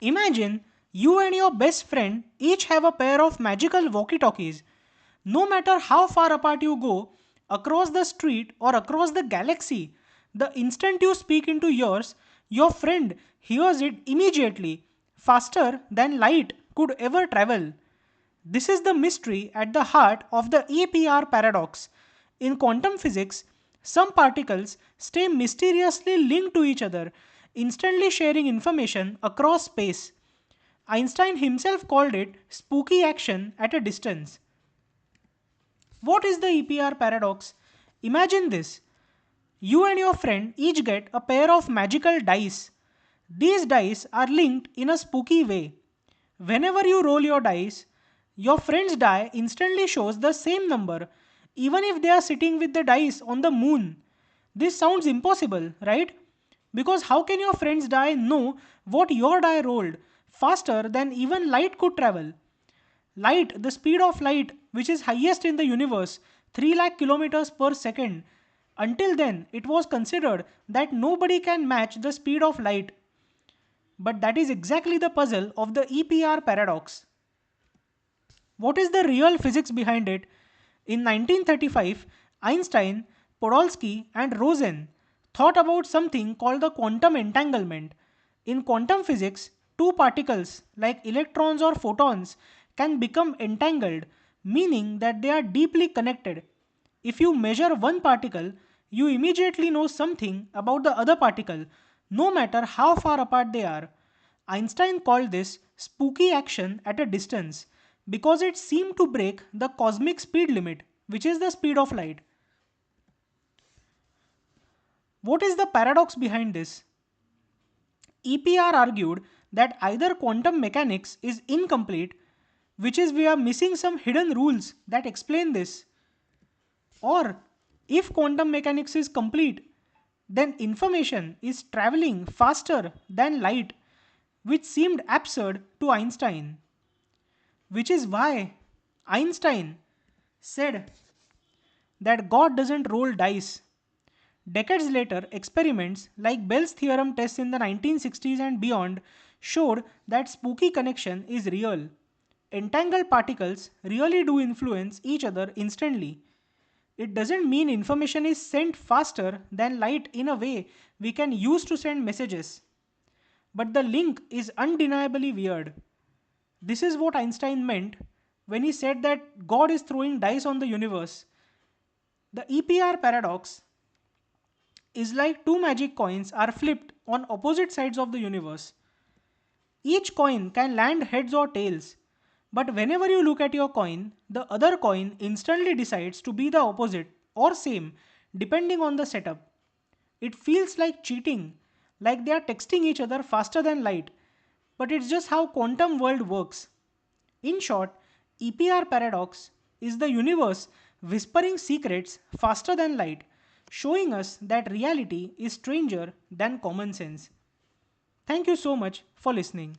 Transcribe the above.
Imagine you and your best friend each have a pair of magical walkie-talkies. No matter how far apart you go, across the street or across the galaxy, the instant you speak into yours, your friend hears it immediately, faster than light could ever travel. This is the mystery at the heart of the EPR paradox. In quantum physics, some particles stay mysteriously linked to each other, instantly sharing information across space. Einstein himself called it spooky action at a distance. What is the EPR paradox? Imagine this. You and your friend each get a pair of magical dice. These dice are linked in a spooky way. Whenever you roll your dice, your friend's die instantly shows the same number, even if they are sitting with the dice on the moon. This sounds impossible, right? Because how can your friend's die know what your die rolled faster than even light could travel? Light, the speed of light, which is highest in the universe, 3 lakh kilometers per second. Until then, it was considered that nobody can match the speed of light. But that is exactly the puzzle of the EPR paradox. What is the real physics behind it? In 1935, Einstein, Podolsky, and Rosen thought about something called the quantum entanglement. In quantum physics, two particles like electrons or photons can become entangled, meaning that they are deeply connected. If you measure one particle, you immediately know something about the other particle, no matter how far apart they are. Einstein called this spooky action at a distance because it seemed to break the cosmic speed limit, which is the speed of light. What is the paradox behind this? EPR argued that either quantum mechanics is incomplete, which is we are missing some hidden rules that explain this, or if quantum mechanics is complete, then information is traveling faster than light, which seemed absurd to Einstein. Which is why Einstein said that God doesn't roll dice. Decades later, experiments like Bell's theorem tests in the 1960s and beyond showed that spooky connection is real. Entangled particles really do influence each other instantly. It doesn't mean information is sent faster than light in a way we can use to send messages. But the link is undeniably weird. This is what Einstein meant when he said that God is throwing dice on the universe. The EPR paradox is like two magic coins are flipped on opposite sides of the universe. Each coin can land heads or tails, but whenever you look at your coin, the other coin instantly decides to be the opposite or same depending on the setup. It feels like cheating, like they are texting each other faster than light, but it's just how quantum world works. In short, EPR paradox is the universe whispering secrets faster than light, showing us that reality is stranger than common sense. Thank you so much for listening.